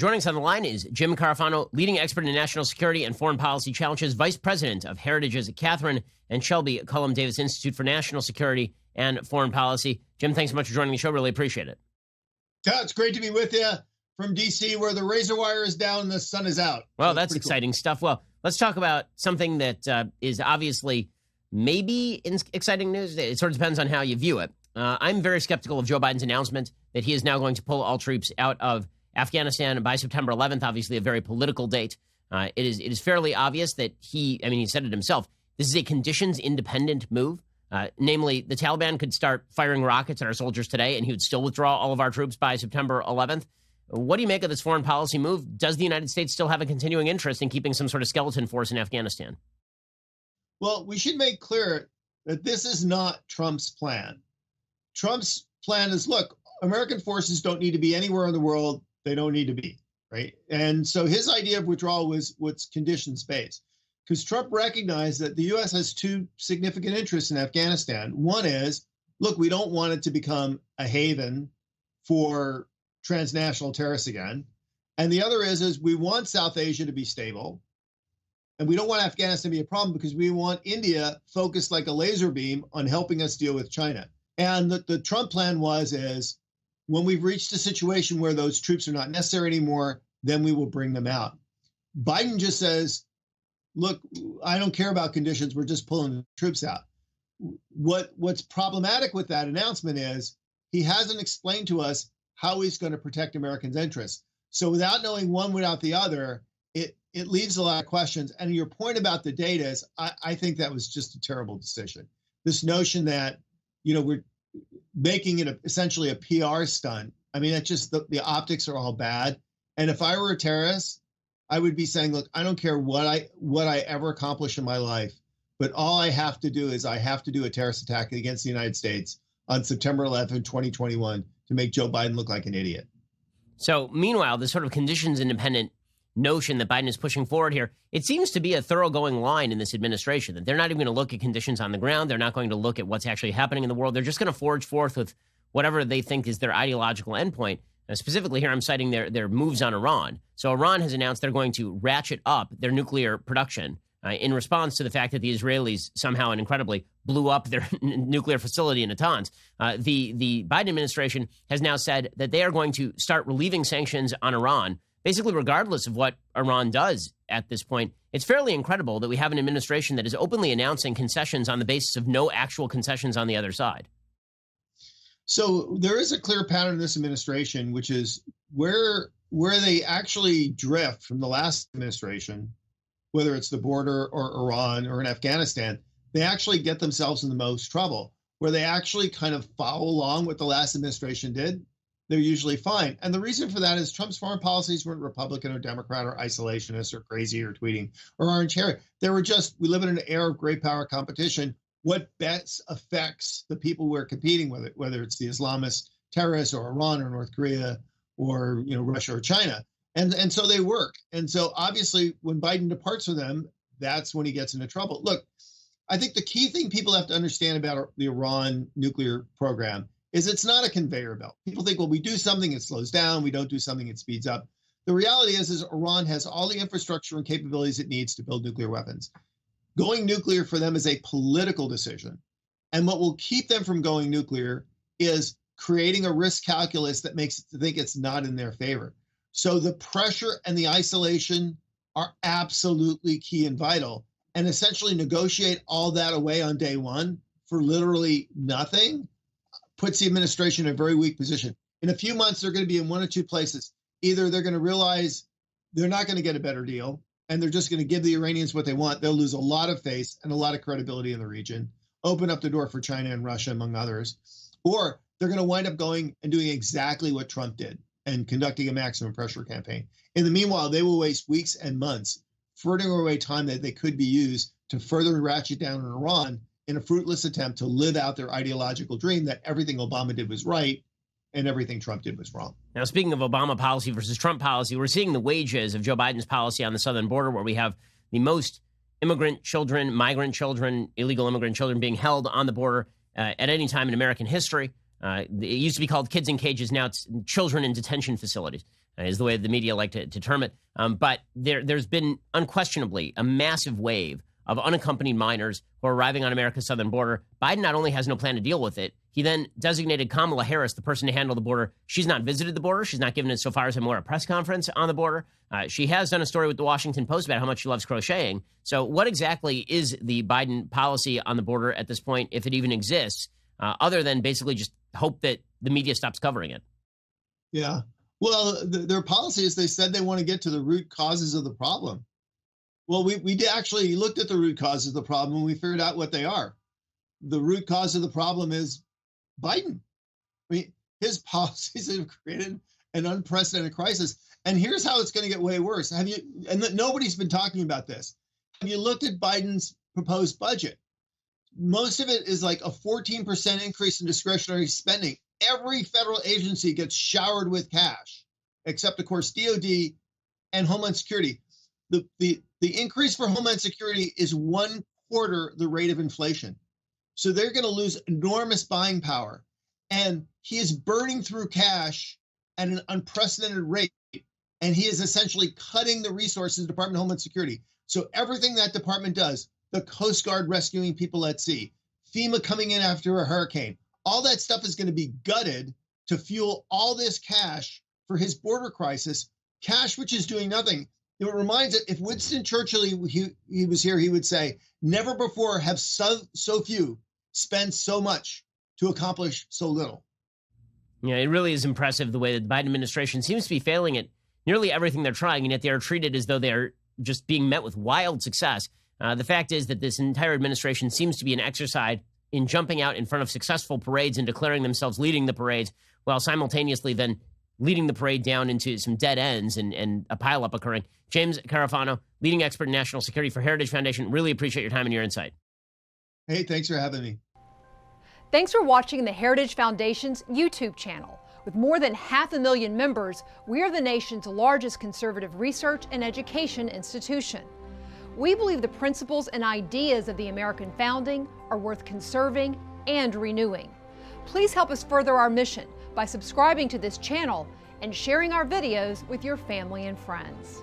Joining us on the line is Jim Carafano, leading expert in national security and foreign policy challenges, vice president of Heritage's Kathryn and Shelby Cullom Davis Institute for National Security and Foreign Policy. Jim, thanks so much for joining the show. Really appreciate it. Yeah, it's great to be with you from D.C., where the razor wire is down and the sun is out. Well, so that's exciting stuff. Well, let's talk about something that is obviously maybe exciting news. It sort of depends on how you view it. I'm very skeptical of Joe Biden's announcement that he is now going to pull all troops out of Afghanistan by September 11th, obviously a very political date. It is fairly obvious that he said it himself, this is a conditions-independent move. Namely, the Taliban could start firing rockets at our soldiers today, and he would still withdraw all of our troops by September 11th. What do you make of this foreign policy move? Does the United States still have a continuing interest in keeping some sort of skeleton force in Afghanistan? Well, we should make clear that this is not Trump's plan. Trump's plan is, look, American forces don't need to be anywhere in the world they don't need to be, right? And so his idea of withdrawal was what's conditions-based, because Trump recognized that the U.S. has two significant interests in Afghanistan. One is, look, we don't want it to become a haven for transnational terrorists again. And the other is we want South Asia to be stable. And we don't want Afghanistan to be a problem because we want India focused like a laser beam on helping us deal with China. And the Trump plan is when we've reached a situation where those troops are not necessary anymore, then we will bring them out. Biden just says, look, I don't care about conditions. We're just pulling the troops out. What's problematic with that announcement is he hasn't explained to us how he's going to protect Americans' interests. So without knowing one without the other, it leaves a lot of questions. And your point about the data is, I think that was just a terrible decision. This notion that, we're making it essentially a PR stunt. I mean, that's just the optics are all bad. And if I were a terrorist, I would be saying, look, I don't care what I ever accomplish in my life, but all I have to do is I have to do a terrorist attack against the United States on September 11th, 2021 to make Joe Biden look like an idiot. So meanwhile, this sort of conditions-independent notion that Biden is pushing forward here, it seems to be a thoroughgoing line in this administration that they're not even going to look at conditions on the ground. They're not going to look at what's actually happening in the world. They're just going to forge forth with whatever they think is their ideological endpoint. Specifically here, I'm citing their moves on Iran. So Iran has announced they're going to ratchet up their nuclear production in response to the fact that the Israelis somehow and incredibly blew up their nuclear facility in Natanz. The Biden administration has now said that they are going to start relieving sanctions on Iran, basically regardless of what Iran does at this point. It's fairly incredible that we have an administration that is openly announcing concessions on the basis of no actual concessions on the other side. So there is a clear pattern in this administration, which is where they actually drift from the last administration, whether it's the border or Iran or in Afghanistan, they actually get themselves in the most trouble. Where they actually kind of follow along what the last administration did, they're usually fine. And the reason for that is Trump's foreign policies weren't Republican or Democrat or isolationist or crazy or tweeting or orange hair. They were just, we live in an era of great power competition. What best affects the people we're competing with, whether it's the Islamist terrorists or Iran or North Korea or Russia or China. And so they work. And so obviously when Biden departs from them, that's when he gets into trouble. Look, I think the key thing people have to understand about the Iran nuclear program is it's not a conveyor belt. People think, well, we do something, it slows down. We don't do something, it speeds up. The reality is Iran has all the infrastructure and capabilities it needs to build nuclear weapons. Going nuclear for them is a political decision. And what will keep them from going nuclear is creating a risk calculus that makes it think it's not in their favor. So the pressure and the isolation are absolutely key and vital. And essentially negotiate all that away on day one for literally nothing puts the administration in a very weak position. In a few months, they're going to be in one or two places. Either they're going to realize they're not going to get a better deal, and they're just going to give the Iranians what they want. They'll lose a lot of face and a lot of credibility in the region, open up the door for China and Russia, among others. Or they're going to wind up going and doing exactly what Trump did and conducting a maximum pressure campaign. In the meanwhile, they will waste weeks and months frittering away time that they could be used to further ratchet down in Iran in a fruitless attempt to live out their ideological dream that everything Obama did was right and everything Trump did was wrong. Now, speaking of Obama policy versus Trump policy, we're seeing the wages of Joe Biden's policy on the southern border, where we have the most immigrant children, migrant children, illegal immigrant children being held on the border at any time in American history. It used to be called kids in cages. Now it's children in detention facilities. is the way the media like to term it. But there's been unquestionably a massive wave of unaccompanied minors who are arriving on America's southern border. Biden not only has no plan to deal with it, he then designated Kamala Harris the person to handle the border. She's not visited the border. She's not given it, so far as I'm aware, a press conference on the border. She has done a story with the Washington Post about how much she loves crocheting. So what exactly is the Biden policy on the border at this point, if it even exists, other than basically just hope that the media stops covering it? Yeah. Well, their policy is they said they want to get to the root causes of the problem. Well, we actually looked at the root causes of the problem and we figured out what they are. The root cause of the problem is Biden. I mean, his policies have created an unprecedented crisis. And here's how it's going to get way worse. Nobody's been talking about this. Have you looked at Biden's proposed budget? Most of it is like a 14% increase in discretionary spending. Every federal agency gets showered with cash, except, of course, DOD and Homeland Security. The increase for Homeland Security is 1/4 the rate of inflation. So they're going to lose enormous buying power. And he is burning through cash at an unprecedented rate. And he is essentially cutting the resources of the Department of Homeland Security. So everything that department does, the Coast Guard rescuing people at sea, FEMA coming in after a hurricane, all that stuff is going to be gutted to fuel all this cash for his border crisis, cash which is doing nothing. It reminds it, if Winston Churchill he was here, he would say, never before have so few spent so much to accomplish so little. Yeah, it really is impressive the way that the Biden administration seems to be failing at nearly everything they're trying, and yet they are treated as though they're just being met with wild success. The fact is that this entire administration seems to be an exercise in jumping out in front of successful parades and declaring themselves leading the parades, while simultaneously then leading the parade down into some dead ends and a pileup occurring. James Carafano, leading expert in national security for Heritage Foundation, really appreciate your time and your insight. Hey, thanks for having me. Thanks for watching the Heritage Foundation's YouTube channel. With more than 500,000 members, we are the nation's largest conservative research and education institution. We believe the principles and ideas of the American founding are worth conserving and renewing. Please help us further our mission by subscribing to this channel and sharing our videos with your family and friends.